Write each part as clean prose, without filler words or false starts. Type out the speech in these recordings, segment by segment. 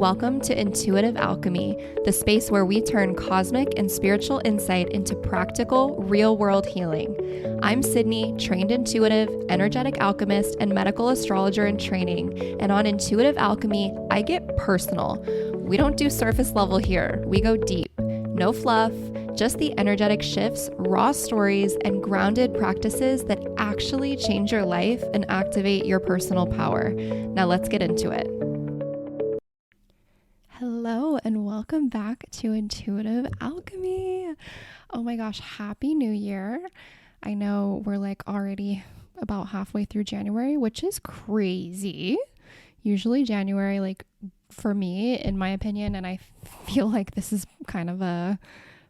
Welcome to Intuitive Alchemy, the space where we turn cosmic and spiritual insight into practical, real-world healing. I'm Sydney, trained intuitive, energetic alchemist, and medical astrologer in training. And on Intuitive Alchemy, I get personal. We don't do surface level here. We go deep. No fluff, just the energetic shifts, raw stories, and grounded practices that actually change your life and activate your personal power. Now let's get into it. Hello and welcome back to Intuitive Alchemy. Oh my gosh, Happy New Year. I know we're already about halfway through January, which is crazy. Usually January, for me, in my opinion, and I feel like this is kind of a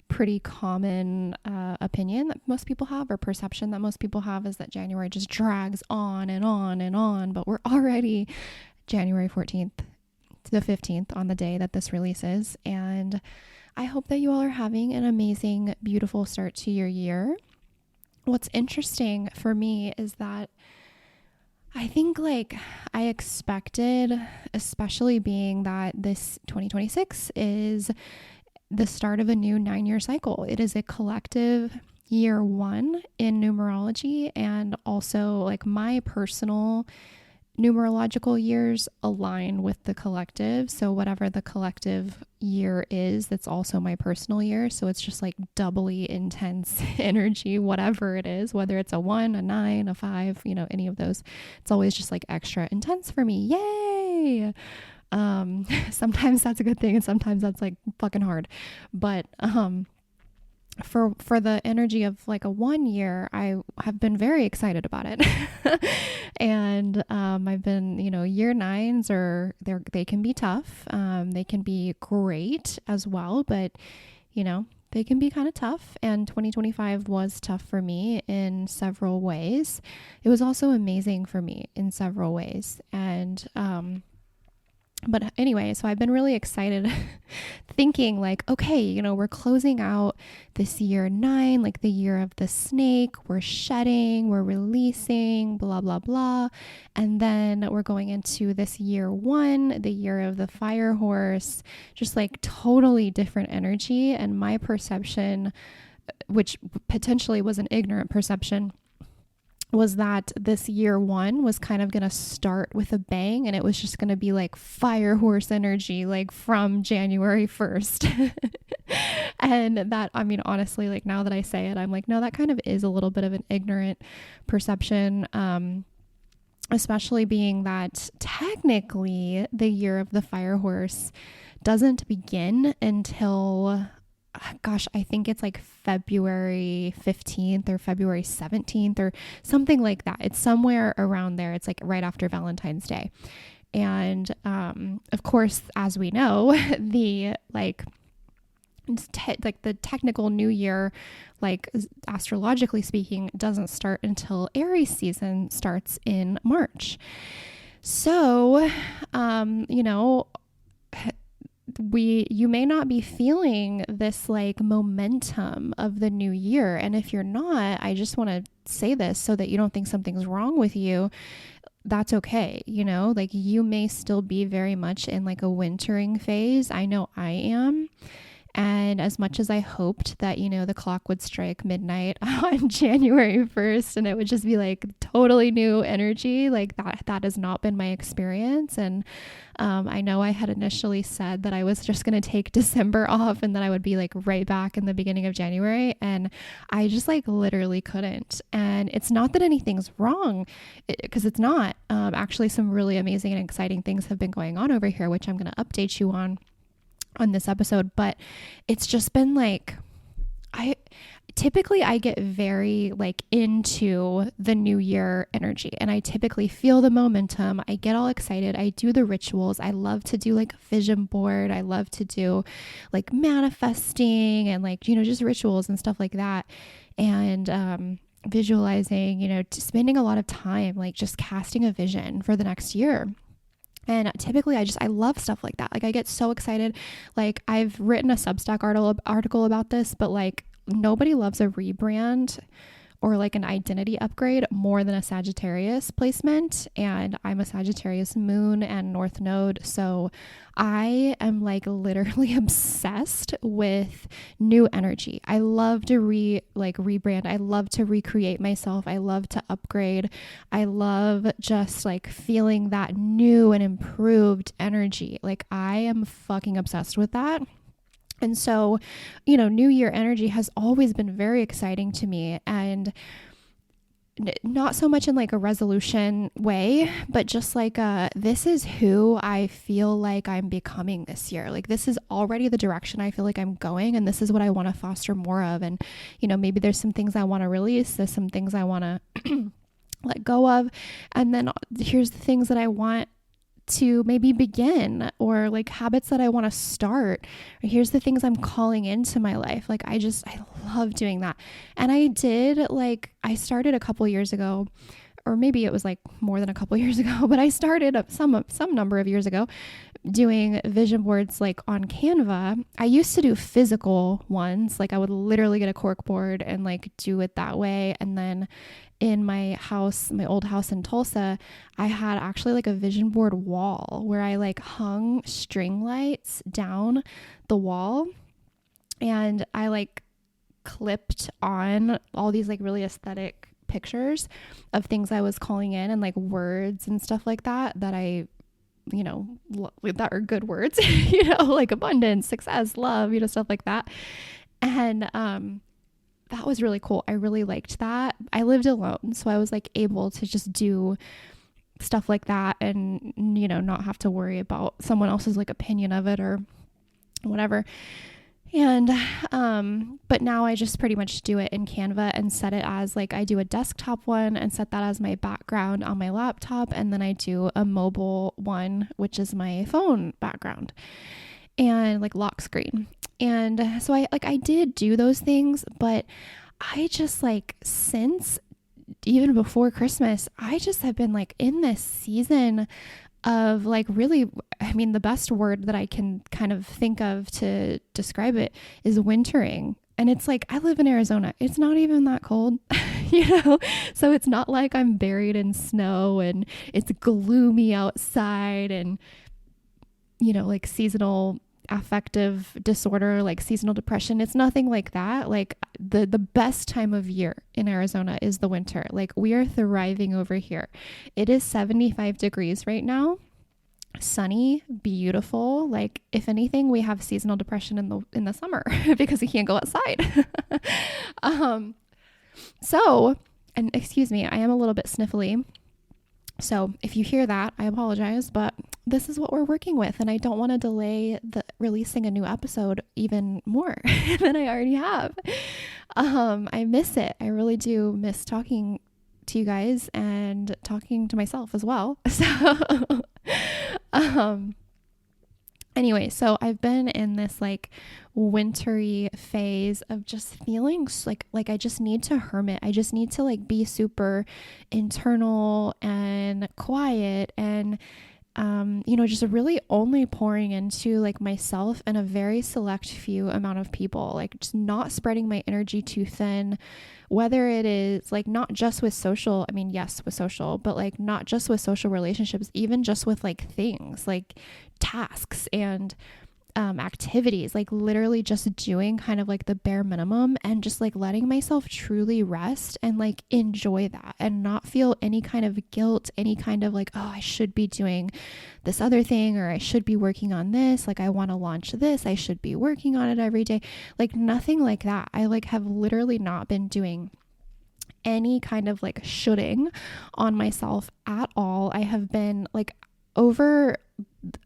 pretty common opinion that most people have, or perception that most people have, is that January just drags on and on and on, but we're already January 14th. The 15th on the day that this releases, and I hope that you all are having an amazing, beautiful start to your year. What's interesting for me is that I think I expected, especially being that this 2026 is the start of a new 9-year cycle. It is a collective year one in numerology, and also my personal numerological years align with the collective. So whatever the collective year is, that's also my personal year. So it's just doubly intense energy, whatever it is, whether it's a 1, a 9, a 5, any of those. It's always just extra intense for me. Yay! Sometimes that's a good thing, and sometimes that's fucking hard. But for the energy of a 1 year, I have been very excited about it. And I've been, year 9s they can be tough. They can be great as well, but they can be kind of tough. And 2025 was tough for me in several ways. It was also amazing for me in several ways. And but anyway, so I've been really excited thinking okay, we're closing out this year 9, the year of the snake. We're shedding, we're releasing, blah, blah, blah. And then we're going into this year 1, the year of the fire horse, just totally different energy. And my perception, which potentially was an ignorant perception, was that this year 1 was kind of going to start with a bang, and it was just going to be fire horse energy, from January 1st. And that, honestly, now that I say it, I'm no, that kind of is a little bit of an ignorant perception, especially being that technically the year of the fire horse doesn't begin until I think it's February 15th or February 17th or something like that. It's somewhere around there. It's right after Valentine's Day. And of course, as we know, the the technical new year, astrologically speaking, doesn't start until Aries season starts in March. So, you may not be feeling this momentum of the new year. And if you're not, I just want to say this so that you don't think something's wrong with you. That's okay. You may still be very much in a wintering phase. I know I am. And as much as I hoped that, the clock would strike midnight on January 1st and it would just be totally new energy, that has not been my experience. And I know I had initially said that I was just going to take December off and that I would be right back in the beginning of January. And I just literally couldn't. And it's not that anything's wrong, because it's not. Actually, some really amazing and exciting things have been going on over here, which I'm going to update you on this episode. But it's just been I get very into the new year energy, and I typically feel the momentum. I get all excited. I do the rituals. I love to do a vision board. I love to do manifesting and just rituals and stuff like that. And visualizing, spending a lot of time just casting a vision for the next year. And typically I love stuff like that. I get so excited. I've written a Substack article about this, but nobody loves a rebrand or like an identity upgrade more than a Sagittarius placement. And I'm a Sagittarius moon and North Node. So I am like literally obsessed with new energy. I love to rebrand. I love to recreate myself. I love to upgrade. I love just like feeling that new and improved energy. Like I am fucking obsessed with that. And so, New Year energy has always been very exciting to me, and not so much in like a resolution way, but just like this is who I feel like I'm becoming this year. Like this is already the direction I feel like I'm going, and this is what I want to foster more of. And, maybe there's some things I want to release. There's some things I want to let go of. And then here's the things that I want to maybe begin, or like habits that I want to start, or here's the things I'm calling into my life. Like I love doing that. And I started a couple years ago, or maybe it was like more than a couple years ago, but I started some number of years ago doing vision boards like on Canva. I used to do physical ones. Like I would literally get a cork board and like do it that way. And then in my old house in Tulsa, I had actually like a vision board wall where I like hung string lights down the wall, and I like clipped on all these like really aesthetic pictures of things I was calling in, and like words and stuff like that I that are good words, like abundance, success, love, stuff like that. And that was really cool. I really liked that. I lived alone, so I was like able to just do stuff like that and not have to worry about someone else's like opinion of it or whatever. And but now I just pretty much do it in Canva and set it as like, I do a desktop one and set that as my background on my laptop, and then I do a mobile one, which is my phone background and like lock screen. And so I did do those things, but I just like, since even before Christmas, I just have been like in this season of like really, the best word that I can kind of think of to describe it is wintering. And it's like, I live in Arizona. It's not even that cold, so it's not like I'm buried in snow and it's gloomy outside and, like seasonal affective disorder, like seasonal depression. It's nothing like that. Like the best time of year in Arizona is the winter. Like we are thriving over here. It is 75 degrees right now. Sunny, beautiful. Like if anything, we have seasonal depression in the summer because we can't go outside. So, and excuse me, I am a little bit sniffly. So if you hear that, I apologize, but this is what we're working with, and I don't want to delay releasing a new episode even more than I already have. I miss it. I really do miss talking to you guys and talking to myself as well. So, anyway, so I've been in this like wintry phase of just feeling like I just need to hermit. I just need to like be super internal and quiet and just really only pouring into like myself and a very select few amount of people, like just not spreading my energy too thin, whether it is like not just with social, yes, with social, but like not just with social relationships, even just with like things like tasks and activities, like literally just doing kind of like the bare minimum and just like letting myself truly rest and like enjoy that and not feel any kind of guilt, any kind of like, oh, I should be doing this other thing, or I should be working on this. Like I want to launch this. I should be working on it every day. Like nothing like that. I like have literally not been doing any kind of like shoulding on myself at all. I have been like, over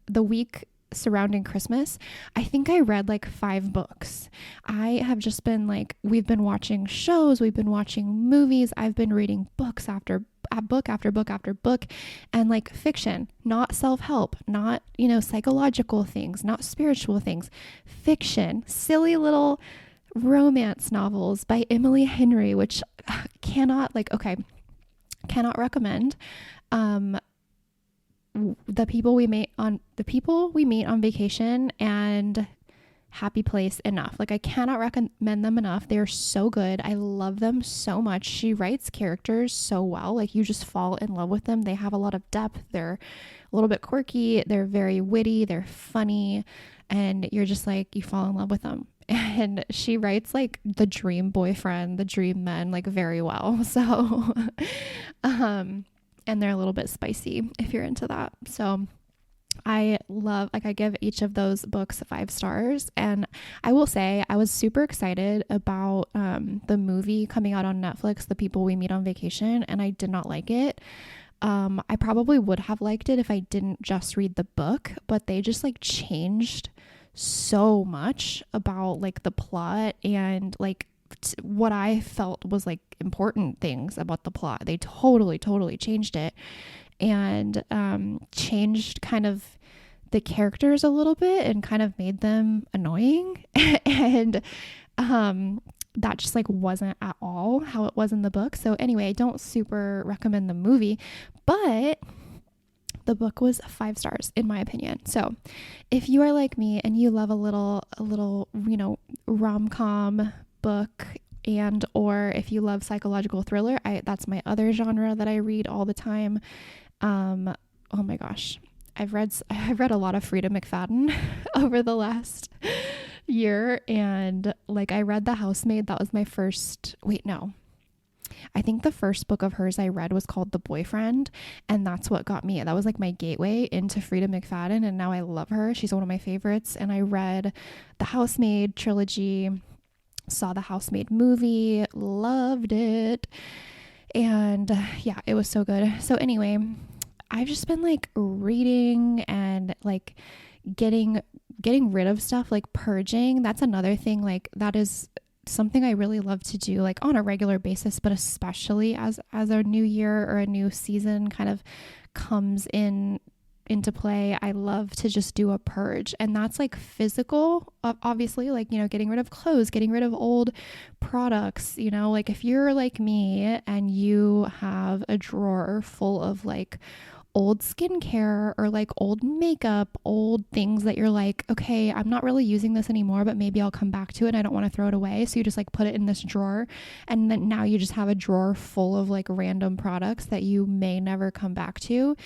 the week surrounding Christmas, I think I read like 5 books. I have just been like, we've been watching shows, we've been watching movies, I've been reading books after book after book after book, and like fiction, not self-help, not, psychological things, not spiritual things, fiction, silly little romance novels by Emily Henry, which cannot recommend. The people we meet on vacation and Happy Place enough. Like, I cannot recommend them enough. They're so good. I love them so much. She writes characters so well. Like, you just fall in love with them. They have a lot of depth. They're a little bit quirky. They're very witty. They're funny. And you're just like, you fall in love with them. And she writes like the dream boyfriend, the dream men, like very well. So, and they're a little bit spicy if you're into that. So I love, like, I give each of those books 5 stars. And I will say I was super excited about the movie coming out on Netflix, The People We Meet on Vacation, and I did not like it. I probably would have liked it if I didn't just read the book, but they just like changed so much about like the plot and like what I felt was like important things about the plot. They totally changed it, and changed kind of the characters a little bit and kind of made them annoying. And that just like wasn't at all how it was in the book. So anyway, I don't super recommend the movie, but the book was 5 stars in my opinion. So if you are like me and you love a little, you know, rom-com book, and or if you love psychological thriller, that's my other genre that I read all the time. Oh my gosh. I've read a lot of Frida McFadden over the last year, and like I read The Housemaid. That was my first, I think the first book of hers I read was called The Boyfriend, and that's what got me. That was like my gateway into Frida McFadden, and now I love her. She's one of my favorites. And I read The Housemaid trilogy, saw The Housemaid movie, loved it. And yeah, it was so good. So anyway, I've just been like reading and like getting rid of stuff, like purging. That's another thing. Like that is something I really love to do, like on a regular basis, but especially as a new year or a new season kind of comes into play. I love to just do a purge, and that's like physical, obviously, like, you know, getting rid of clothes, getting rid of old products, you know, like if you're like me and you have a drawer full of like old skincare or like old makeup, old things that you're like, okay, I'm not really using this anymore, but maybe I'll come back to it and I don't want to throw it away. So you just like put it in this drawer, and then now you just have a drawer full of like random products that you may never come back to.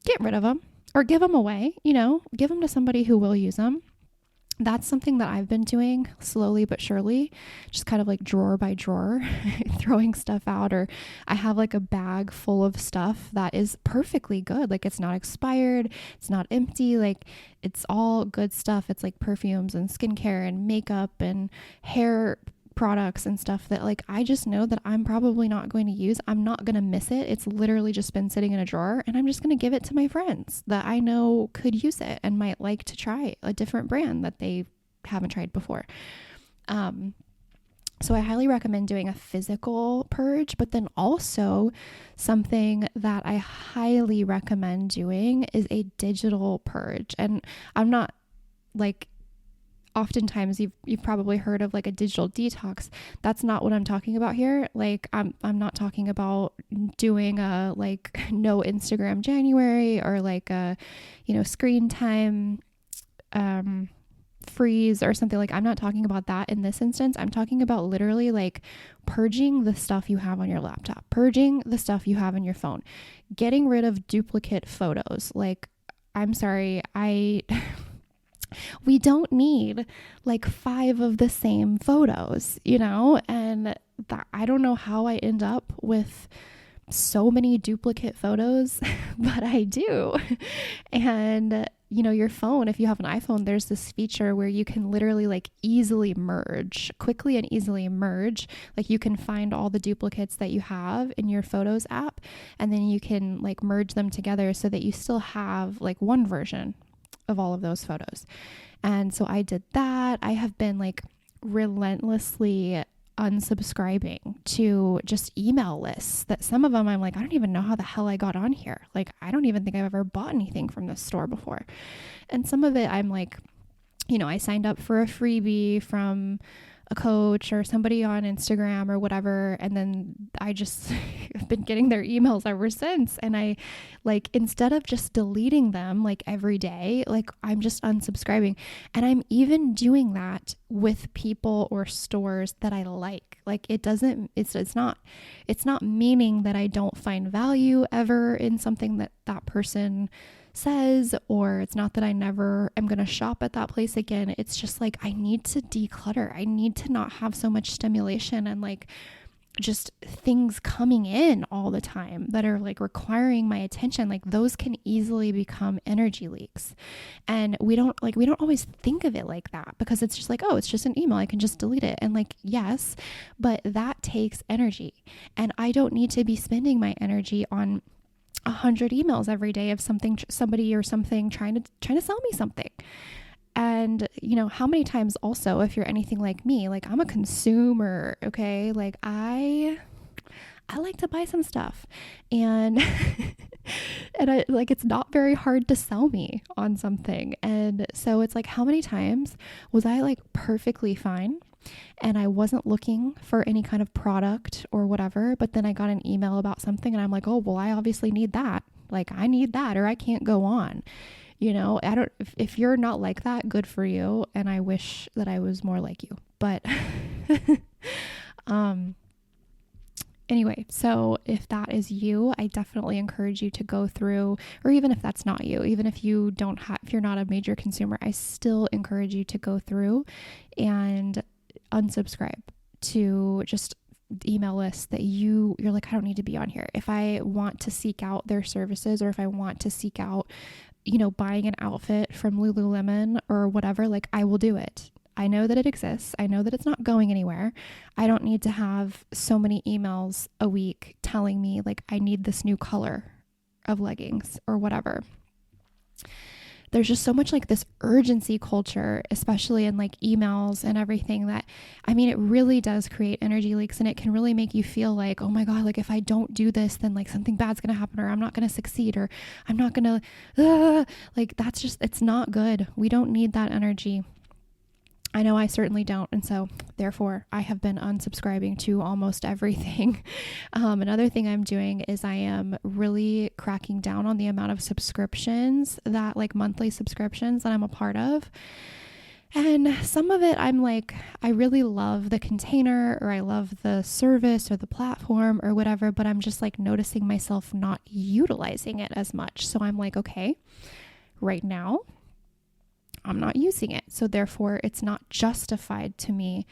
Get rid of them or give them away, you know, give them to somebody who will use them. That's something that I've been doing slowly but surely, just kind of like drawer by drawer, throwing stuff out. Or I have like a bag full of stuff that is perfectly good. Like it's not expired, it's not empty, like it's all good stuff. It's like perfumes and skincare and makeup and hair products and stuff that like I just know that I'm probably not going to use. I'm not going to miss it. It's literally just been sitting in a drawer, and I'm just going to give it to my friends that I know could use it and might like to try a different brand that they haven't tried before. So I highly recommend doing a physical purge, but then also something that I highly recommend doing is a digital purge. And I'm not like, oftentimes you've probably heard of like a digital detox. That's not what I'm talking about here. Like I'm not talking about doing a like no Instagram January or like a, you know, screen time freeze or something. Like I'm not talking about that in this instance. I'm talking about literally like purging the stuff you have on your laptop, purging the stuff you have on your phone, getting rid of duplicate photos. Like, I'm sorry, we don't need like 5 of the same photos, you know, and that, I don't know how I end up with so many duplicate photos, but I do. And, you know, your phone, if you have an iPhone, there's this feature where you can literally like quickly and easily merge. Like you can find all the duplicates that you have in your Photos app, and then you can like merge them together so that you still have like one version of all of those photos. And so I did that. I have been like relentlessly unsubscribing to just email lists that some of them I'm like, I don't even know how the hell I got on here. Like, I don't even think I've ever bought anything from this store before. And some of it I'm like, you know, I signed up for a freebie from a coach or somebody on Instagram or whatever. And then I just have been getting their emails ever since. And I like, instead of just deleting them like every day, like I'm just unsubscribing. And I'm even doing that with people or stores that I like. Like it's not meaning that I don't find value ever in something that that person says, or it's not that I never am going to shop at that place again. It's just like, I need to declutter. I need to not have so much stimulation and like just things coming in all the time that are like requiring my attention. Like those can easily become energy leaks. And we don't always think of it like that, because it's just like, oh, it's just an email, I can just delete it. And like, yes, but that takes energy. And I don't need to be spending my energy on 100 emails every day of somebody or something trying to sell me something. And you know, how many times also, if you're anything like me, like I'm a consumer, okay? Like I like to buy some stuff, and and I like, it's not very hard to sell me on something. And so it's like, how many times was I like perfectly fine and I wasn't looking for any kind of product or whatever, but then I got an email about something and I'm like, oh, well, I obviously need that. Like I need that, or I can't go on. You know, if you're not like that, good for you. And I wish that I was more like you, but, anyway, so if that is you, I definitely encourage you to go through, or even if that's not you, even if you're not a major consumer, I still encourage you to go through and unsubscribe to just email lists that you're like, I don't need to be on here. If I want to seek out their services, or if I want to seek out, you know, buying an outfit from Lululemon or whatever, like I will do it. I know that it exists. I know that it's not going anywhere. I don't need to have so many emails a week telling me like I need this new color of leggings or whatever. There's just so much like this urgency culture, especially in like emails and everything, that, I mean, it really does create energy leaks, and it can really make you feel like, oh my God, like if I don't do this, then like something bad's going to happen, or I'm not going to succeed, or I'm not going to, like that's just, it's not good. We don't need that energy. I know I certainly don't. And so therefore I have been unsubscribing to almost everything. Another thing I'm doing is I am really cracking down on the amount of subscriptions, that like monthly subscriptions that I'm a part of. And some of it I'm like, I really love the container, or I love the service or the platform or whatever, but I'm just like noticing myself not utilizing it as much. So I'm like, okay, right now I'm not using it. So therefore it's not justified to me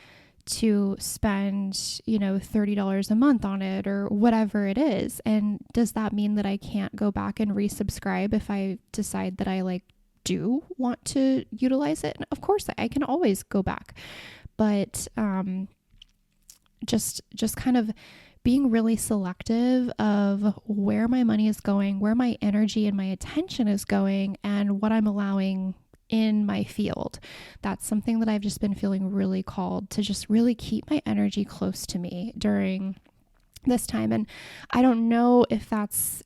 to spend, you know, $30 a month on it or whatever it is. And does that mean that I can't go back and resubscribe if I decide that I like do want to utilize it? Of course, I can always go back. But just kind of being really selective of where my money is going, where my energy and my attention is going, and what I'm allowing in my field. That's something that I've just been feeling really called to just really keep my energy close to me during this time. And I don't know if that's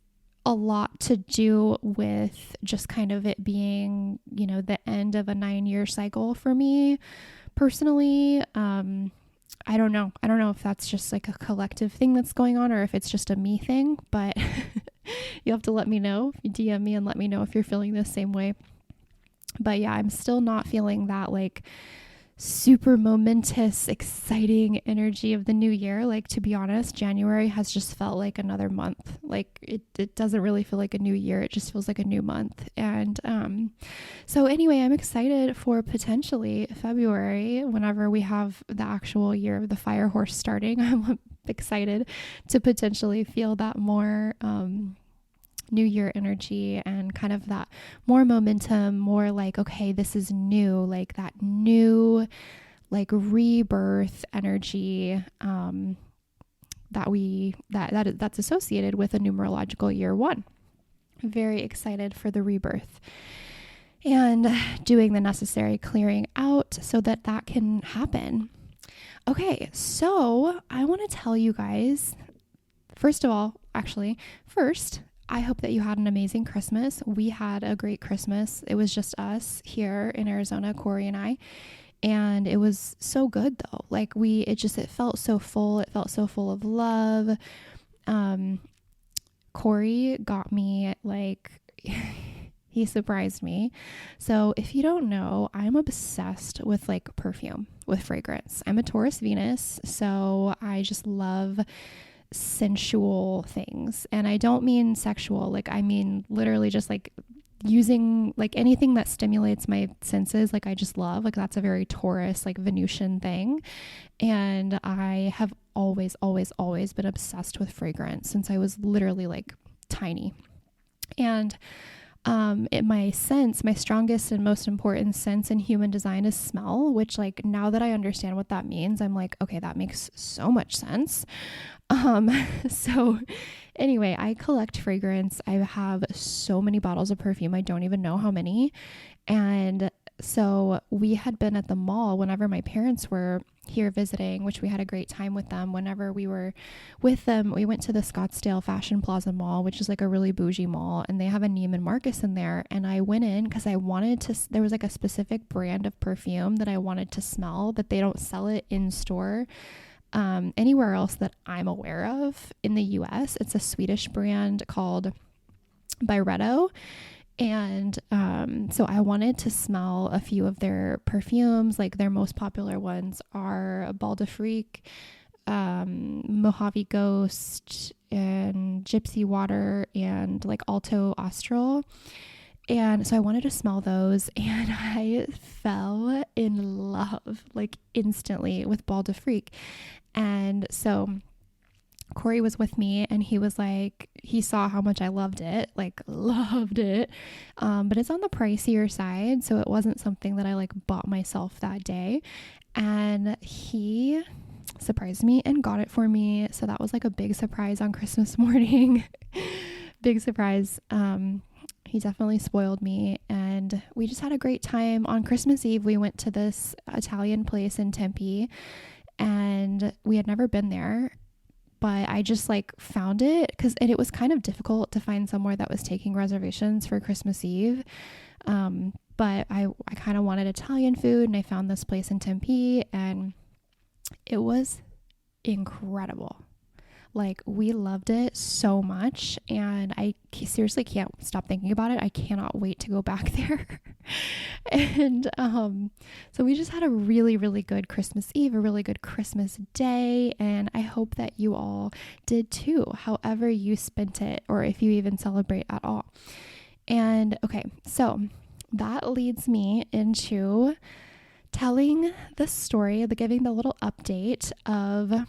a lot to do with just kind of it being, you know, the end of a 9-year cycle for me personally. I don't know. I don't know if that's just like a collective thing that's going on, or if it's just a me thing, but you'll have to let me know. If you DM me and let me know if you're feeling the same way. But yeah, I'm still not feeling that like super momentous, exciting energy of the new year. Like, to be honest, January has just felt like another month. Like it doesn't really feel like a new year. It just feels like a new month. And so anyway, I'm excited for potentially February, whenever we have the actual year of the fire horse starting. I'm excited to potentially feel that more new year energy, and kind of that more momentum, more like, okay, this is new, like that new like rebirth energy that's associated with a numerological year 1. Very excited for the rebirth and doing the necessary clearing out so that that can happen. Okay, so I want to tell you guys, first, I hope that you had an amazing Christmas. We had a great Christmas. It was just us here in Arizona, Corey and I. And it was so good though. Like it felt so full. It felt so full of love. Corey got me like, he surprised me. So if you don't know, I'm obsessed with like perfume, with fragrance. I'm a Taurus Venus, so I just love sensual things. And I don't mean sexual, like I mean literally just like using like anything that stimulates my senses. Like I just love, like that's a very Taurus, like Venusian thing. And I have always been obsessed with fragrance since I was literally like tiny. And my strongest and most important sense in human design is smell, which like now that I understand what that means, I'm like, okay, that makes so much sense. So anyway, I collect fragrance. I have so many bottles of perfume. I don't even know how many. And so we had been at the mall whenever my parents were here visiting, which we had a great time with them. Whenever we were with them, we went to the Scottsdale Fashion Plaza Mall, which is like a really bougie mall, and they have a Neiman Marcus in there. And I went in because there was like a specific brand of perfume that I wanted to smell that they don't sell it in store anywhere else that I'm aware of in the US. It's a Swedish brand called Byretto. And so I wanted to smell a few of their perfumes. Like their most popular ones are Bal d'Afrique, Mojave Ghost, and Gypsy Water, and like Alto Austral. And so I wanted to smell those, and I fell in love like instantly with Bal d'Afrique. And so Corey was with me, and he was like, he saw how much I loved it. But it's on the pricier side, so it wasn't something that I like bought myself that day. And he surprised me and got it for me. So that was like a big surprise on Christmas morning. Big surprise. He definitely spoiled me, and we just had a great time. On Christmas Eve, we went to this Italian place in Tempe, and we had never been there, but I just like found it and it was kind of difficult to find somewhere that was taking reservations for Christmas Eve. But I kind of wanted Italian food, and I found this place in Tempe, and it was incredible. Like we loved it so much, and I seriously can't stop thinking about it. I cannot wait to go back there. And so we just had a really, really good Christmas Eve, a really good Christmas day, and I hope that you all did too, however you spent it, or if you even celebrate at all. And okay, so that leads me into telling the story, giving the little update of,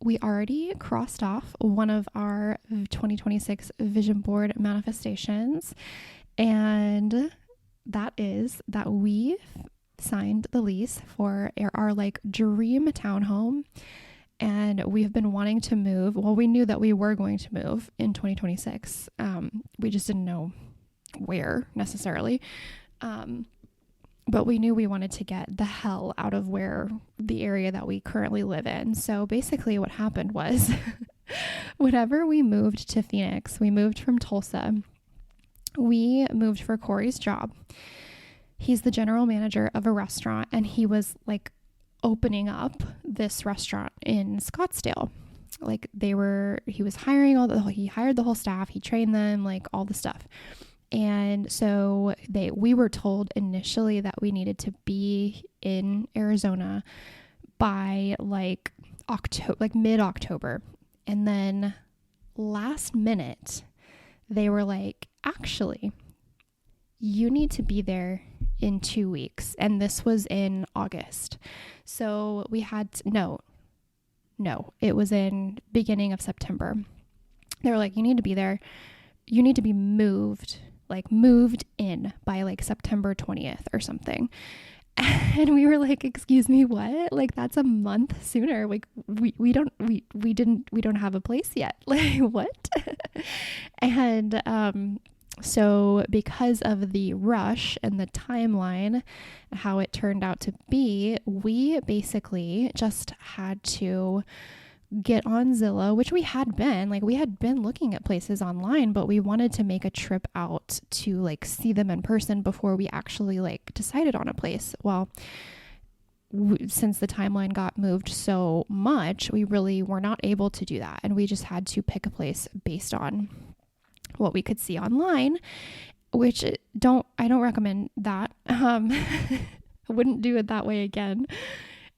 we already crossed off one of our 2026 vision board manifestations, and that is that we signed the lease for our like dream townhome, and we've been wanting to move. Well, we knew that we were going to move in 2026. We just didn't know where necessarily. But we knew we wanted to get the hell out of the area that we currently live in. So basically what happened was whenever we moved to Phoenix, we moved from Tulsa. We moved for Corey's job. He's the general manager of a restaurant, and he was like opening up this restaurant in Scottsdale. Like he was hiring he hired the whole staff, he trained them, like all the stuff. And so we were told initially that we needed to be in Arizona by like mid-October. And then last minute, they were like, actually, you need to be there in 2 weeks. And this was in August. So we had no, it was in beginning of September. They were like, you need to be there. You need to be moved in by like September 20th or something. And we were like, excuse me, what? Like that's a month sooner. Like we don't have a place yet. Like what? And so because of the rush and the timeline, how it turned out to be, we basically just had to get on Zillow, which we had been looking at places online, but we wanted to make a trip out to like see them in person before we actually like decided on a place. Well, since the timeline got moved so much, we really were not able to do that. And we just had to pick a place based on what we could see online, which I don't recommend that. I wouldn't do it that way again.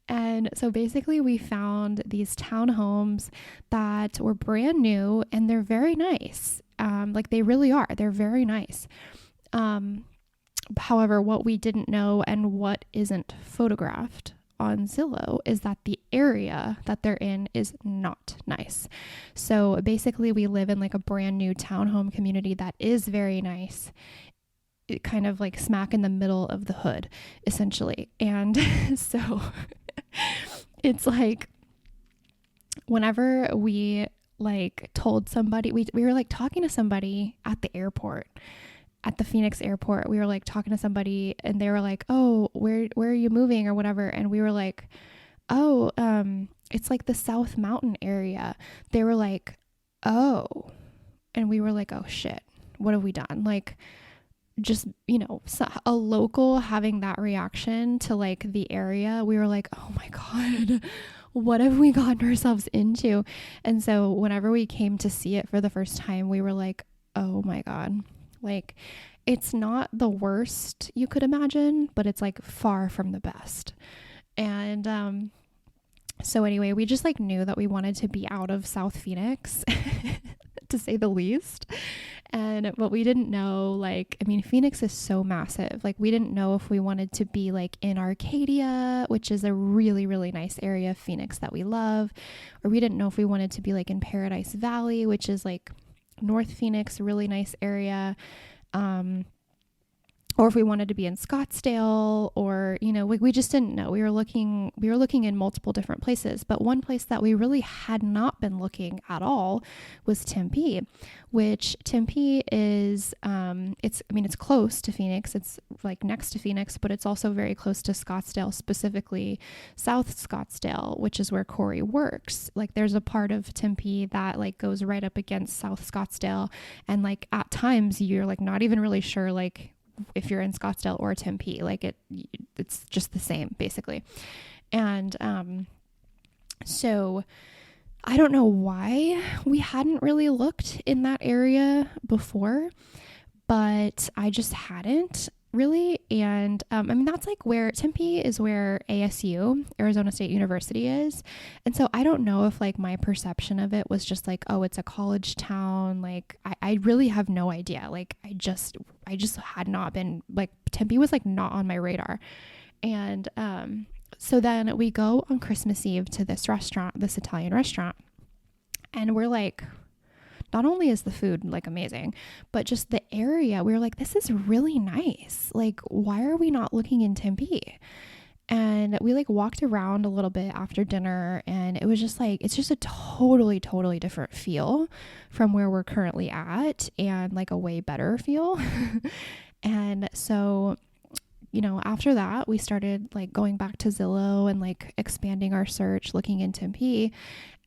And so basically we found these townhomes that were brand new and they're very nice. Like they really are. They're very nice. However, what we didn't know and what isn't photographed on Zillow is that the area that they're in is not nice. So basically we live in like a brand new townhome community that is very nice, kind of like smack in the middle of the hood, essentially. And so it's like whenever we like told somebody, we were like talking to somebody at the airport, at the Phoenix airport, we were like talking to somebody and they were like, oh, where are you moving or whatever? And we were like, oh, it's like the South Mountain area. They were like, oh, and we were like, oh shit, what have we done? Like, just, you know, a local having that reaction to like the area, we were like, oh my God, what have we gotten ourselves into? And so whenever we came to see it for the first time, we were like, oh my God, like it's not the worst you could imagine, but it's like far from the best. And so anyway, we just like knew that we wanted to be out of South Phoenix to say the least. But we didn't know, like, I mean, Phoenix is so massive. Like, we didn't know if we wanted to be like in Arcadia, which is a really, really nice area of Phoenix that we love, or we didn't know if we wanted to be like in Paradise Valley, which is like North Phoenix, really nice area. Or if we wanted to be in Scottsdale, or, you know, we just didn't know. We were looking in multiple different places, but one place that we really had not been looking at all was Tempe, which Tempe is, it's close to Phoenix. It's like next to Phoenix, but it's also very close to Scottsdale, specifically South Scottsdale, which is where Corey works. Like there's a part of Tempe that like goes right up against South Scottsdale. And like at times you're like not even really sure, like, if you're in Scottsdale or Tempe, like it's just the same basically. And so I don't know why we hadn't really looked in that area before, but I just hadn't really. And I mean, that's like where Tempe is, where ASU, Arizona State University, is. And so I don't know if like my perception of it was just like, oh, it's a college town. Like I really have no idea. Like I just had not been, like, Tempe was like not on my radar. And so then we go on Christmas Eve to this restaurant, this Italian restaurant, and we're like, not only is the food like amazing, but just the area, we were like, this is really nice. Like, why are we not looking in Tempe? And we like walked around a little bit after dinner, and it was just like, it's just a totally, totally different feel from where we're currently at, and like a way better feel. And so, you know, after that, we started like going back to Zillow and like expanding our search, looking in Tempe,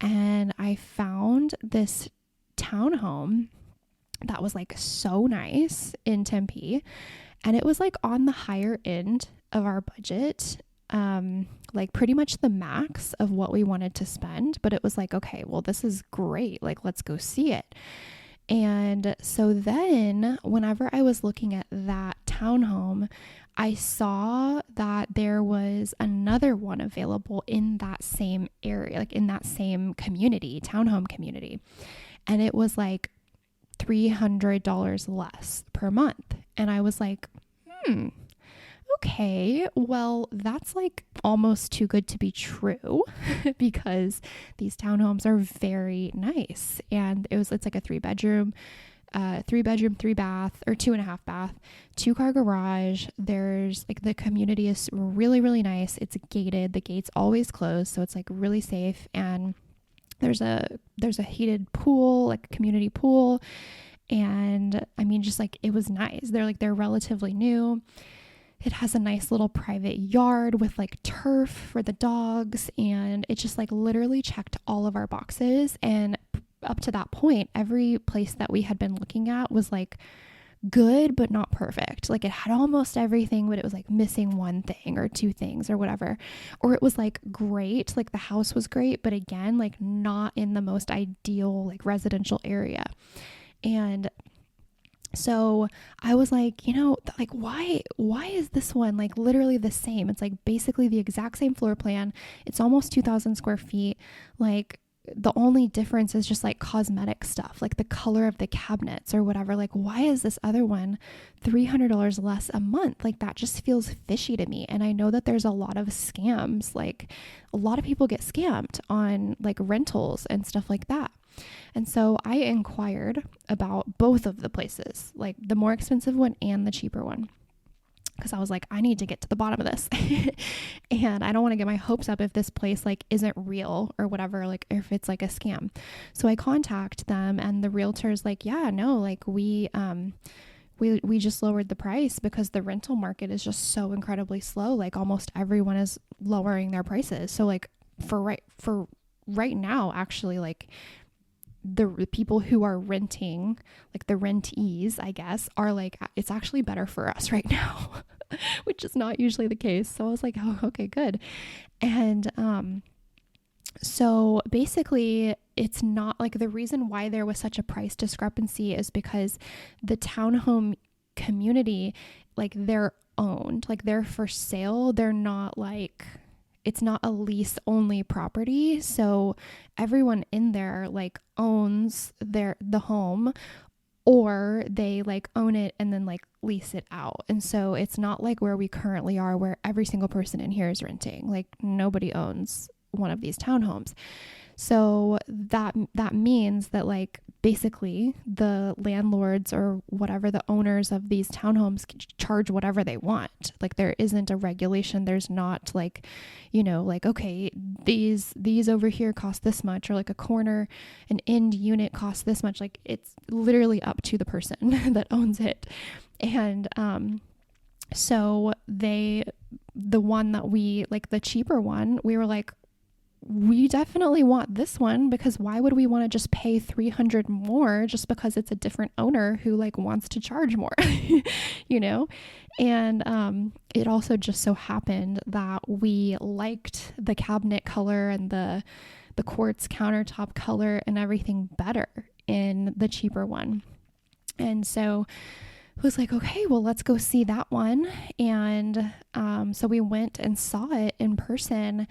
and I found this townhome that was like so nice in Tempe, and it was like on the higher end of our budget, like pretty much the max of what we wanted to spend. But it was like, okay, well, this is great, like let's go see it. And so then whenever I was looking at that townhome, I saw that there was another one available in that same area, like in that same community, townhome community. And it was like $300 less per month. And I was like, okay, well, that's like almost too good to be true because these townhomes are very nice. And it's like a 3-bedroom, 3-bath, or 2.5 bath, 2-car garage. There's like, the community is really, really nice. It's gated. The gate's always closed, so it's like really safe. And there's a heated pool, like a community pool. And I mean, just like, it was nice. They're relatively new. It has a nice little private yard with like turf for the dogs, and it just like literally checked all of our boxes. And up to that point, every place that we had been looking at was like good but not perfect. Like it had almost everything, but it was like missing one thing or two things or whatever. Or it was like great, like the house was great, but again, like not in the most ideal like residential area. And so I was like, like why is this one like literally the same? It's like basically the exact same floor plan. It's almost 2,000 square feet. Like the only difference is just like cosmetic stuff, like the color of the cabinets or whatever. Like, why is this other one $300 less a month? Like that just feels fishy to me. And I know that there's a lot of scams. Like a lot of people get scammed on like rentals and stuff like that. And so I inquired about both of the places, like the more expensive one and the cheaper one, because I was like, I need to get to the bottom of this. And I don't want to get my hopes up if this place like isn't real or whatever, like if it's like a scam. So I contact them, and the realtor's like, yeah, no, like we just lowered the price because the rental market is just so incredibly slow. Like almost everyone is lowering their prices. So like for right now, actually, like the people who are renting, like the rentees, I guess, are like, it's actually better for us right now, which is not usually the case. So I was like, oh, okay, good. And so basically, it's not like the reason why there was such a price discrepancy is because the townhome community, like they're owned, like they're for sale. They're not like, it's not a lease only property. So everyone in there like owns the home, or they like own it and then like lease it out. And so it's not like where we currently are, where every single person in here is renting. Like nobody owns one of these townhomes. So that means that like basically the landlords or whatever, the owners of these townhomes charge whatever they want. Like there isn't a regulation. There's not like, like, okay, these over here cost this much, or like a corner, an end unit costs this much. Like it's literally up to the person that owns it. And so the one that we like, the cheaper one, we were like, we definitely want this one, because why would we want to just pay $300 more just because it's a different owner who like wants to charge more, And it also just so happened that we liked the cabinet color and the quartz countertop color and everything better in the cheaper one. And so I was like, okay, well, let's go see that one. And so we went and saw it in person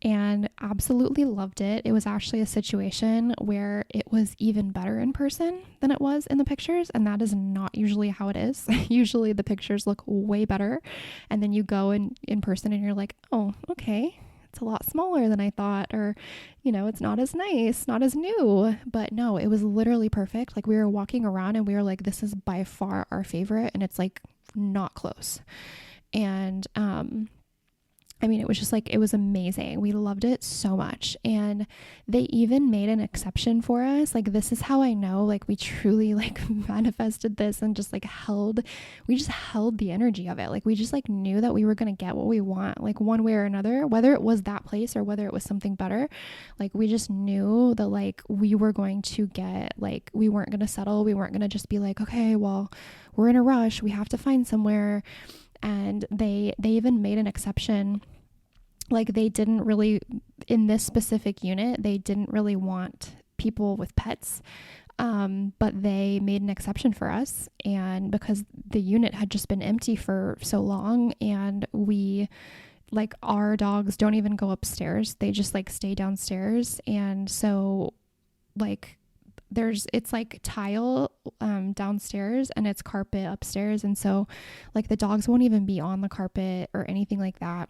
and absolutely loved it. It was actually a situation where it was even better in person than it was in the pictures. And that is not usually how it is. Usually the pictures look way better. And then you go in person and you're like, oh, okay, it's a lot smaller than I thought. Or, it's not as nice, not as new. But no, it was literally perfect. Like we were walking around and we were like, this is by far our favorite. And it's like not close. And, it was just like, it was amazing. We loved it so much. And they even made an exception for us. Like, this is how I know, like, we truly like manifested this and just like we just held the energy of it. Like, we just like knew that we were going to get what we want, like one way or another, whether it was that place or whether it was something better. Like, we just knew that like we were going to get, like, we weren't going to settle. We weren't going to just be like, okay, well, we're in a rush, we have to find somewhere. And they even made an exception. Like, they didn't really, in this specific unit, they didn't really want people with pets, but they made an exception for us. And because the unit had just been empty for so long, and we, like, our dogs don't even go upstairs, they just like stay downstairs. And so like it's like tile downstairs and it's carpet upstairs, and so like the dogs won't even be on the carpet or anything like that.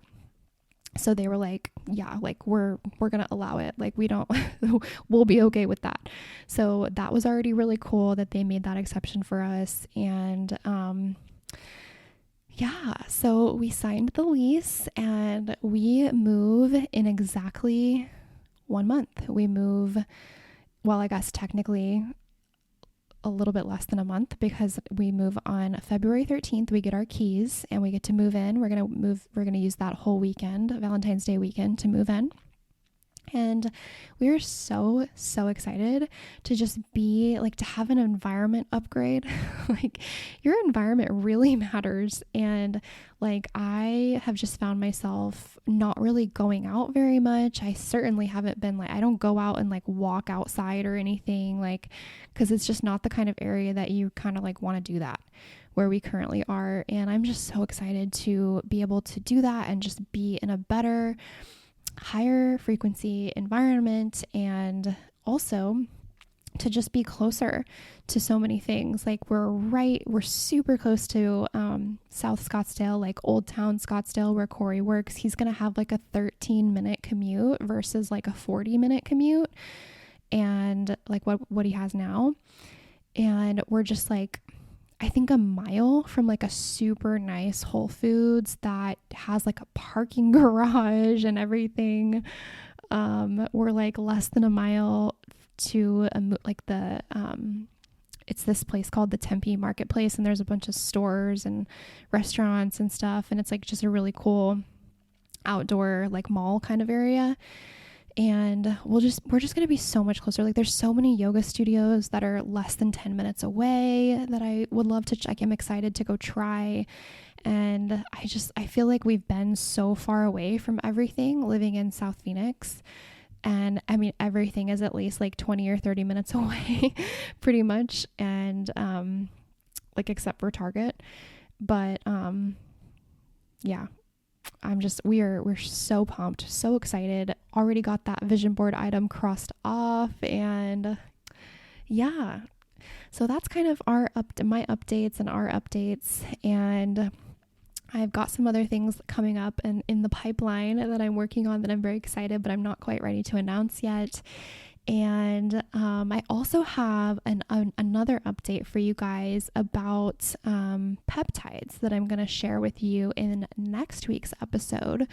So they were like, yeah, like we're gonna allow it, like we don't we'll be okay with that. So that was already really cool that they made that exception for us. And yeah, so we signed the lease and we move in exactly 1 month. We move, well, I guess technically a little bit less than a month because we move on February 13th. We get our keys and we get to move in. We're going to use that whole weekend, Valentine's Day weekend, to move in. And we are so, so excited to just be like, to have an environment upgrade. Like, your environment really matters. And like, I have just found myself not really going out very much. I certainly haven't been like, I don't go out and like walk outside or anything, like, because it's just not the kind of area that you kind of like want to do that where we currently are. And I'm just so excited to be able to do that and just be in a better, higher frequency environment, and also to just be closer to so many things. Like, we're super close to South Scottsdale, like Old Town Scottsdale, where Corey works. He's gonna have like a 13-minute commute versus like a 40-minute commute, and like what he has now. And we're just like, I think a mile from like a super nice Whole Foods that has like a parking garage and everything. We're like less than a mile to it's this place called the Tempe Marketplace, and there's a bunch of stores and restaurants and stuff, and it's like just a really cool outdoor like mall kind of area. And we're just going to be so much closer. Like, there's so many yoga studios that are less than 10 minutes away that I would love to check. I'm excited to go try. And I feel like we've been so far away from everything living in South Phoenix. And I mean, everything is at least like 20 or 30 minutes away pretty much. And, like, except for Target. But, yeah. We're so pumped, so excited. Already got that vision board item crossed off, and yeah. So that's kind of my updates and our updates, and I've got some other things coming up and in the pipeline that I'm working on that I'm very excited, but I'm not quite ready to announce yet. And I also have another update for you guys about peptides that I'm going to share with you in next week's episode.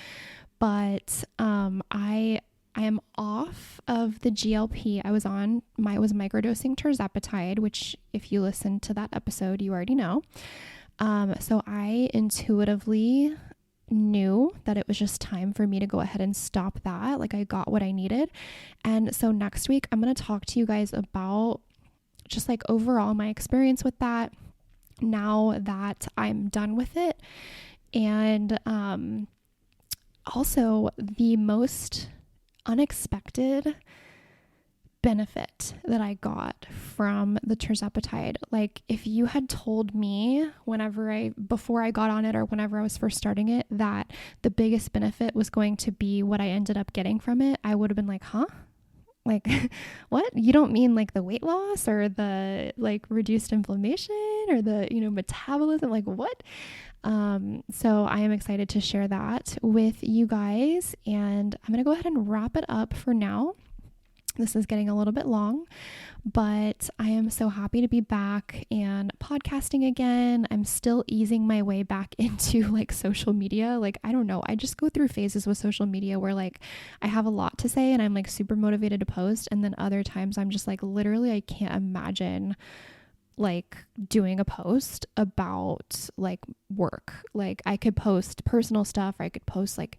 But I am off of the GLP. I was microdosing tirzepatide, which if you listen to that episode, you already know. So I intuitively knew that it was just time for me to go ahead and stop that. Like, I got what I needed. And so next week I'm going to talk to you guys about just like overall my experience with that now that I'm done with it. And also the most unexpected benefit that I got from the tirzepatide. Like, if you had told me before I got on it or whenever I was first starting it, that the biggest benefit was going to be what I ended up getting from it, I would have been like, huh? Like, what? You don't mean like the weight loss or the like reduced inflammation or the, metabolism? Like, what? So I am excited to share that with you guys, and I'm going to go ahead and wrap it up for now. This is getting a little bit long, but I am so happy to be back and podcasting again. I'm still easing my way back into like social media. Like, I don't know. I just go through phases with social media where like I have a lot to say and I'm like super motivated to post. And then other times I'm just like, literally, I can't imagine like doing a post about like work. Like, I could post personal stuff, or I could post like,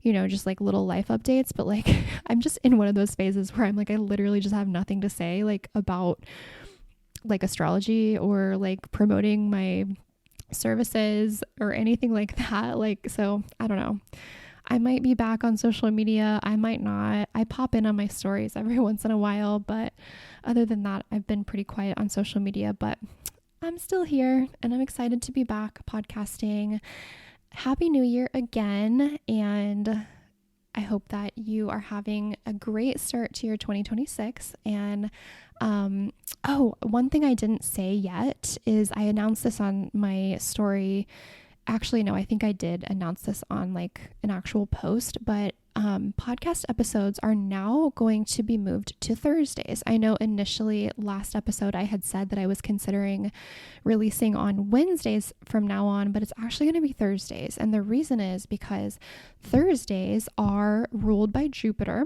just like little life updates, but like I'm just in one of those phases where I'm like, I literally just have nothing to say like about like astrology or like promoting my services or anything like that. Like, so I don't know. I might be back on social media. I might not. I pop in on my stories every once in a while, but other than that, I've been pretty quiet on social media, but I'm still here and I'm excited to be back podcasting. Happy New Year again. And I hope that you are having a great start to your 2026. And one thing I didn't say yet is I announced this on my story. Actually, no, I think I did announce this on like an actual post, but podcast episodes are now going to be moved to Thursdays. I know initially last episode I had said that I was considering releasing on Wednesdays from now on, but it's actually going to be Thursdays. And the reason is because Thursdays are ruled by Jupiter,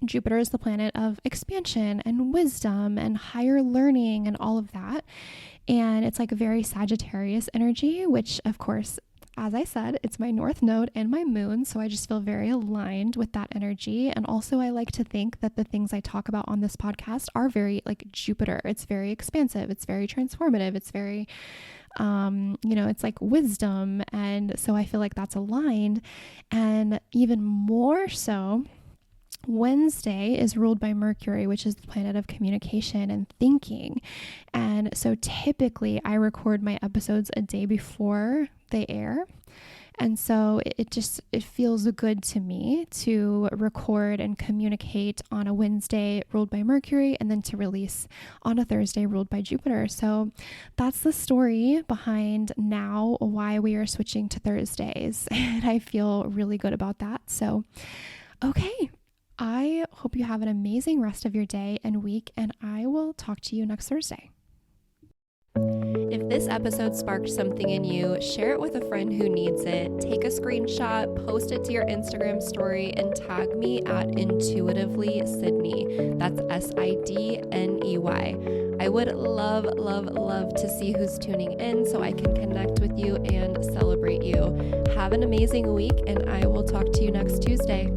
Jupiter is the planet of expansion and wisdom and higher learning and all of that. And it's like a very Sagittarius energy, which of course, as I said, it's my north node and my moon. So I just feel very aligned with that energy. And also I like to think that the things I talk about on this podcast are very like Jupiter. It's very expansive. It's very transformative. It's very, it's like wisdom. And so I feel like that's aligned. And even more so, Wednesday is ruled by Mercury, which is the planet of communication and thinking. And so typically I record my episodes a day before they air. And so it feels good to me to record and communicate on a Wednesday ruled by Mercury and then to release on a Thursday ruled by Jupiter. So that's the story behind now why we are switching to Thursdays. And I feel really good about that. So, okay. I hope you have an amazing rest of your day and week, and I will talk to you next Thursday. If this episode sparked something in you, share it with a friend who needs it. Take a screenshot, post it to your Instagram story, and tag me at Intuitively Sydney. That's SIDNEY. I would love, love, love to see who's tuning in so I can connect with you and celebrate you. Have an amazing week, and I will talk to you next Tuesday.